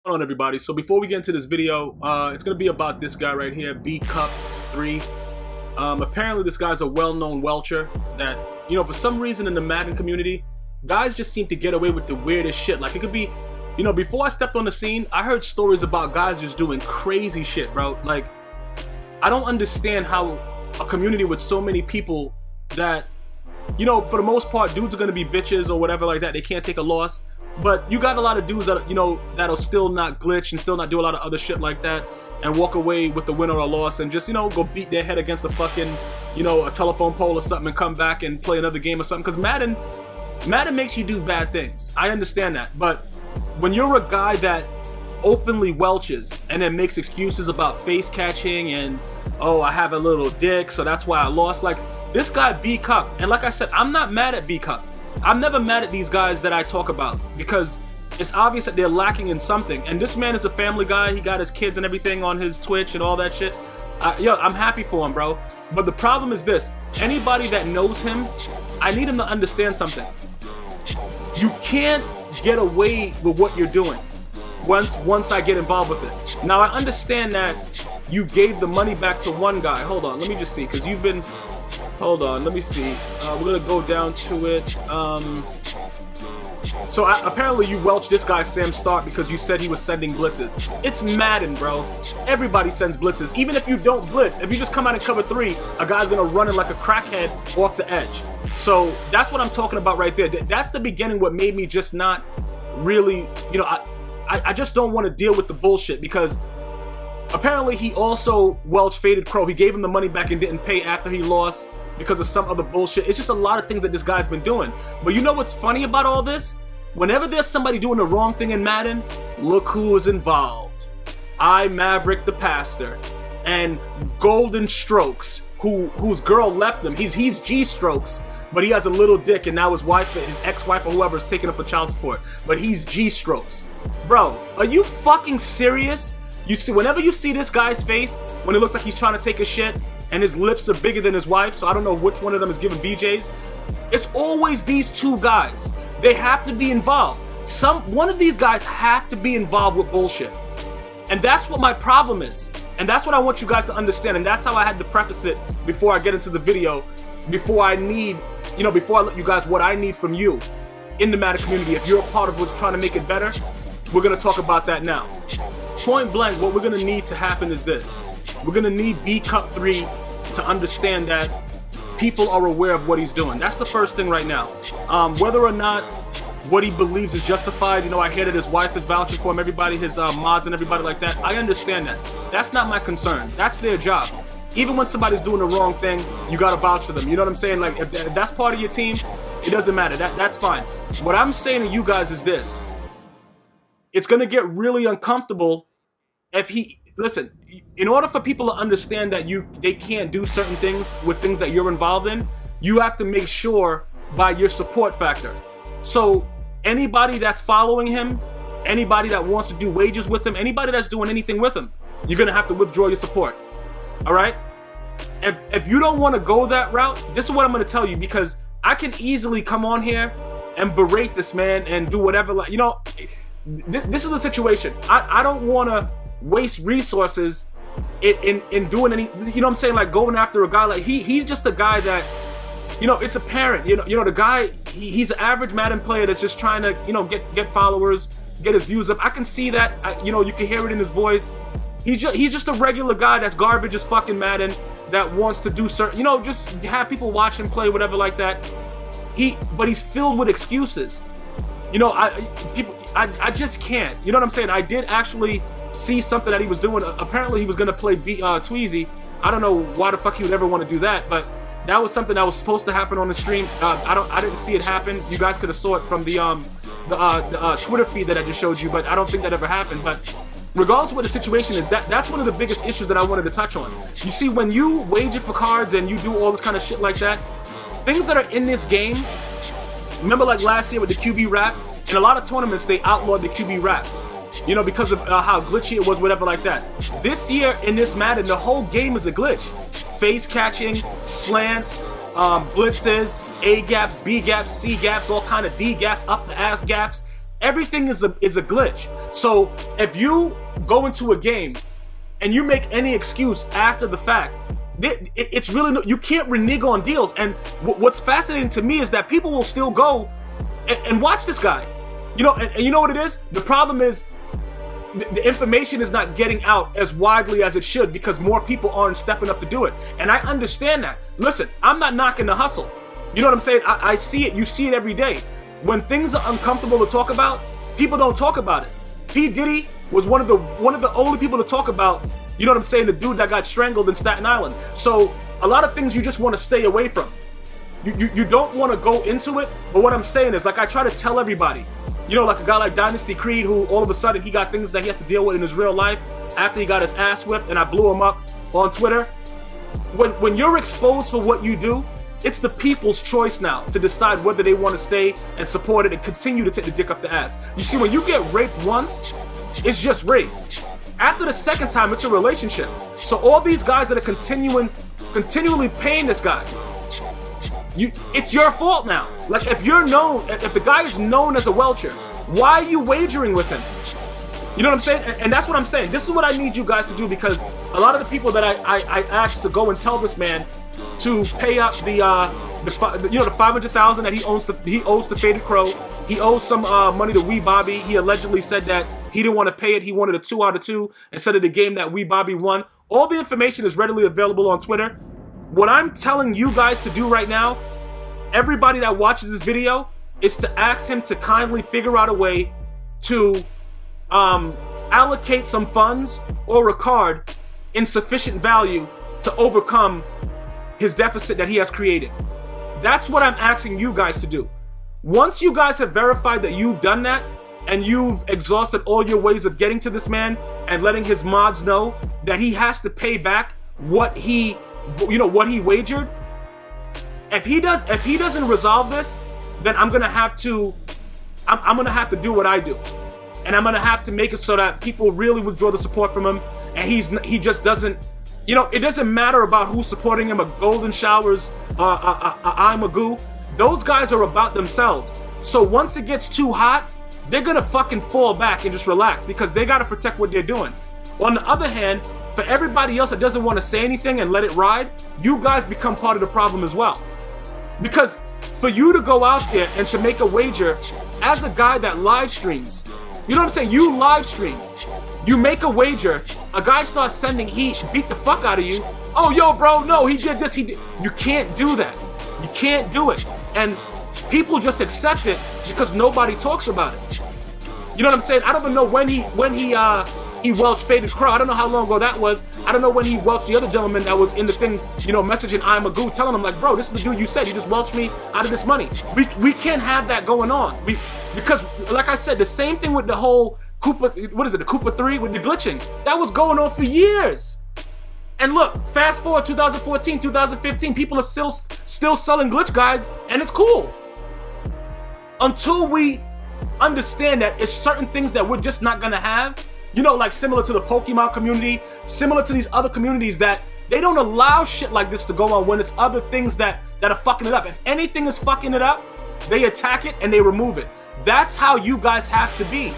On everybody, so before we get into this video, it's gonna be about this guy right here, bcupp3. Apparently this guy's a well-known welcher that, you know, for some reason in the Madden community, guys just seem to get away with the weirdest shit. Like, it could be, you know, before I stepped on the scene, I heard stories about guys just doing crazy shit, bro. Like, I don't understand how a community with so many people that, you know, for the most part, dudes are gonna be bitches or whatever like that. They can't take a loss. But you got a lot of dudes that, you know, that'll still not glitch and still not do a lot of other shit like that and walk away with the win or a loss and just, you know, go beat their head against a fucking, you know, a telephone pole or something and come back and play another game or something. Because Madden makes you do bad things. I understand that. But when you're a guy that openly welches and then makes excuses about face catching and, oh, I have a little dick, so that's why I lost. Like, this guy bcupp, and like I said, I'm not mad at bcupp. I'm never mad at these guys that I talk about because it's obvious that they're lacking in something. And this man is a family guy. He got his kids and everything on his Twitch and all that shit. Yo, I'm happy for him, bro. But the problem is this. Anybody that knows him, I need him to understand something. You can't get away with what you're doing once I get involved with it. Now, I understand that you gave the money back to one guy. Hold on, let me just see, because you've been... Hold on, let me see. We're gonna go down to it. Apparently you welched this guy Sam Stark because you said he was sending blitzes. It's Madden, bro. Everybody sends blitzes. Even if you don't blitz, if you just come out and cover 3, a guy's gonna run it like a crackhead off the edge. So that's what I'm talking about right there. That's the beginning what made me just not really, you know, I just don't want to deal with the bullshit because apparently he also welched Faded Crow. He gave him the money back and didn't pay after he lost because of some other bullshit. It's just a lot of things that this guy's been doing. But you know what's funny about all this? Whenever there's somebody doing the wrong thing in Madden, look who is involved. Maverick the pastor and Golden Strokes, whose girl left him. He's G-Strokes, but he has a little dick and now his wife, his ex-wife or whoever is taking him for child support. But he's G-Strokes. Bro, are you fucking serious? You see, whenever you see this guy's face, when it looks like he's trying to take a shit, and his lips are bigger than his wife, so I don't know which one of them is giving BJs, it's always these two guys. They have to be involved. One of these guys have to be involved with bullshit. And that's what my problem is. And that's what I want you guys to understand, and that's how I had to preface it before I get into the video, before I let you guys what I need from you in the Madden community. If you're a part of what's trying to make it better, we're gonna talk about that now. Point blank, what we're gonna need to happen is this. We're gonna need bcupp3 to understand that people are aware of what he's doing. That's the first thing right now. Whether or not what he believes is justified, you know, I hear that his wife is vouching for him, everybody, his mods and everybody like that. I understand that. That's not my concern. That's their job. Even when somebody's doing the wrong thing, you gotta vouch for them. You know what I'm saying? Like, if that's part of your team, it doesn't matter. That's fine. What I'm saying to you guys is this. It's gonna get really uncomfortable if listen, in order for people to understand that they can't do certain things with things that you're involved in, you have to make sure by your support factor. So anybody that's following him, anybody that wants to do wages with him, anybody that's doing anything with him, you're gonna have to withdraw your support. All right? If you don't want to go that route, this is what I'm gonna tell you, because I can easily come on here and berate this man and do whatever, like, you know, this is the situation. I don't want to waste resources in doing any, you know what I'm saying, like going after a guy like he's just a guy that, you know, it's apparent, you know the guy, he's an average Madden player that's just trying to, you know, get followers, get his views up. I can see that, you know, you can hear it in his voice. He's just a regular guy that's garbage as fucking Madden, that wants to do certain, you know, just have people watch him play, whatever like that. But he's filled with excuses. You know, I just can't. You know what I'm saying? I did actually see something that he was doing. Apparently he was gonna play Tweezy. I don't know why the fuck he would ever want to do that, but that was something that was supposed to happen on the stream. I didn't see it happen. You guys could have saw it from the Twitter feed that I just showed you, but I don't think that ever happened. But regardless of what the situation is, that's one of the biggest issues that I wanted to touch on. You see, when you wager for cards and you do all this kind of shit like that, things that are in this game, remember like last year with the QB wrap, in a lot of tournaments they outlawed the QB wrap, you know, because of how glitchy it was, whatever like that. This year in this Madden, the whole game is a glitch. Face catching, slants, blitzes, A gaps, B gaps, C gaps, all kind of D gaps, up the ass gaps, Everything is a glitch. So if you go into a game and you make any excuse after the fact, it's really no, you can't renege on deals. And what's fascinating to me is that people will still go and watch this guy. You know, and you know what it is? The problem is the information is not getting out as widely as it should because more people aren't stepping up to do it. And I understand that. Listen, I'm not knocking the hustle. You know what I'm saying? I see it. You see it every day. When things are uncomfortable to talk about, people don't talk about it. P. Diddy was one of the only people to talk about, you know what I'm saying, the dude that got strangled in Staten Island. So a lot of things you just want to stay away from. You don't want to go into it, but what I'm saying is, like I try to tell everybody, you know, like a guy like Dynasty Creed, who all of a sudden he got things that he has to deal with in his real life after he got his ass whipped and I blew him up on Twitter. When you're exposed for what you do, it's the people's choice now to decide whether they want to stay and support it and continue to take the dick up the ass. You see, when you get raped once, it's just rape. After the second time, it's a relationship. So all these guys that are continually paying this guy, it's your fault now. Like, if you're known, if the guy is known as a welcher, why are you wagering with him? You know what I'm saying? And that's what I'm saying. This is what I need you guys to do, because a lot of the people that I asked to go and tell this man to pay up the $500,000 that he owes to Faded Crow. He owes some money to Wee Bobby. He allegedly said that he didn't want to pay it. He wanted a 2 out of 2 instead of the game that Wee Bobby won. All the information is readily available on Twitter. What I'm telling you guys to do right now, everybody that watches this video, is to ask him to kindly figure out a way to allocate some funds or a card in sufficient value to overcome his deficit that he has created. That's what I'm asking you guys to do. Once you guys have verified that you've done that and you've exhausted all your ways of getting to this man and letting his mods know that he has to pay back what he wagered, if he doesn't resolve this, then I'm gonna have to do what I do. And I'm gonna have to make it so that people really withdraw the support from him, and he just doesn't, you know, it doesn't matter about who's supporting him, a Golden Showers, I'm a Goo. Those guys are about themselves. So once it gets too hot, they're gonna fucking fall back and just relax, because they gotta protect what they're doing. On the other hand, for everybody else that doesn't want to say anything and let it ride, you guys become part of the problem as well. Because for you to go out there and to make a wager as a guy that live streams, you know what I'm saying? You live stream, you make a wager, a guy starts sending heat, beat the fuck out of you. Oh, yo, bro, no, he did this, he did. You can't do that. You can't do it. And people just accept it because nobody talks about it. You know what I'm saying? I don't even know when he welched Faded Crow. I don't know how long ago that was. I don't know when he welched the other gentleman that was in the thing, you know, messaging I'm a Goo, telling him like, bro, this is the dude you said, you just welched me out of this money. We can't have that going on. Because like I said, the same thing with the whole the bcupp3 with the glitching. That was going on for years. And look, fast forward 2014, 2015, people are still selling glitch guides, and it's cool. Until we understand that it's certain things that we're just not gonna have. You know, like similar to the Pokemon community, similar to these other communities, that they don't allow shit like this to go on when it's other things that are fucking it up. If anything is fucking it up, they attack it and they remove it. That's how you guys have to be.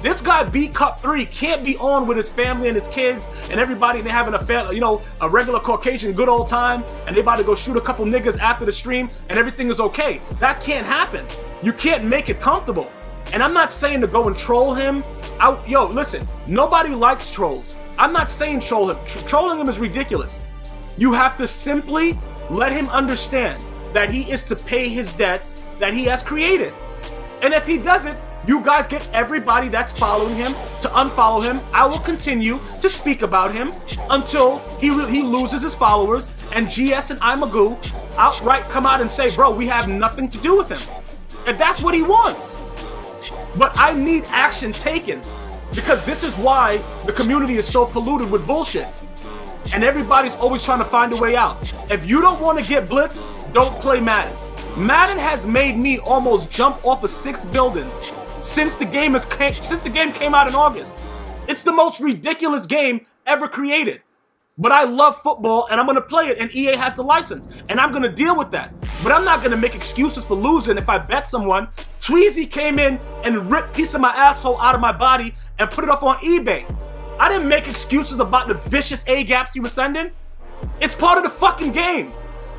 This guy bcupp3 can't be on with his family and his kids and everybody, and they're having a regular Caucasian good old time, and they about to go shoot a couple niggas after the stream and everything is okay. That can't happen. You can't make it comfortable. And I'm not saying to go and troll him. Yo, listen, nobody likes trolls. I'm not saying troll him. Trolling him is ridiculous. You have to simply let him understand that he is to pay his debts that he has created. And if he doesn't, you guys get everybody that's following him to unfollow him. I will continue to speak about him until he loses his followers, and GS and I'm a Goo outright come out and say, bro, we have nothing to do with him. And that's what he wants. But I need action taken, because this is why the community is so polluted with bullshit. And everybody's always trying to find a way out. If you don't want to get blitzed, don't play Madden. Madden has made me almost jump off of 6 buildings since the game came out in August. It's the most ridiculous game ever created. But I love football and I'm gonna play it, and EA has the license, and I'm gonna deal with that. But I'm not gonna make excuses for losing if I bet someone. Tweezy came in and ripped a piece of my asshole out of my body and put it up on eBay. I didn't make excuses about the vicious A-gaps you were sending. It's part of the fucking game.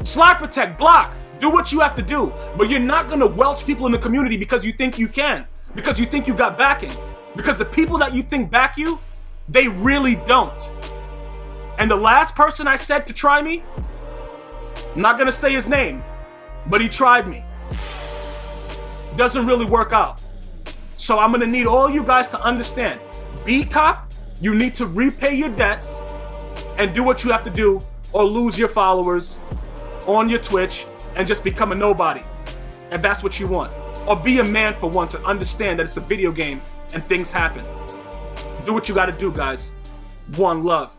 Slide protect, block, do what you have to do. But you're not gonna welch people in the community because you think you can. Because you think you got backing. Because the people that you think back you, they really don't. And the last person I said to try me, I'm not gonna say his name, but he tried me. Doesn't really work out. So I'm gonna need all you guys to understand. bcupp, you need to repay your debts and do what you have to do, or lose your followers on your Twitch and just become a nobody. And that's what you want. Or be a man for once and understand that it's a video game and things happen. Do what you gotta do, guys. One love.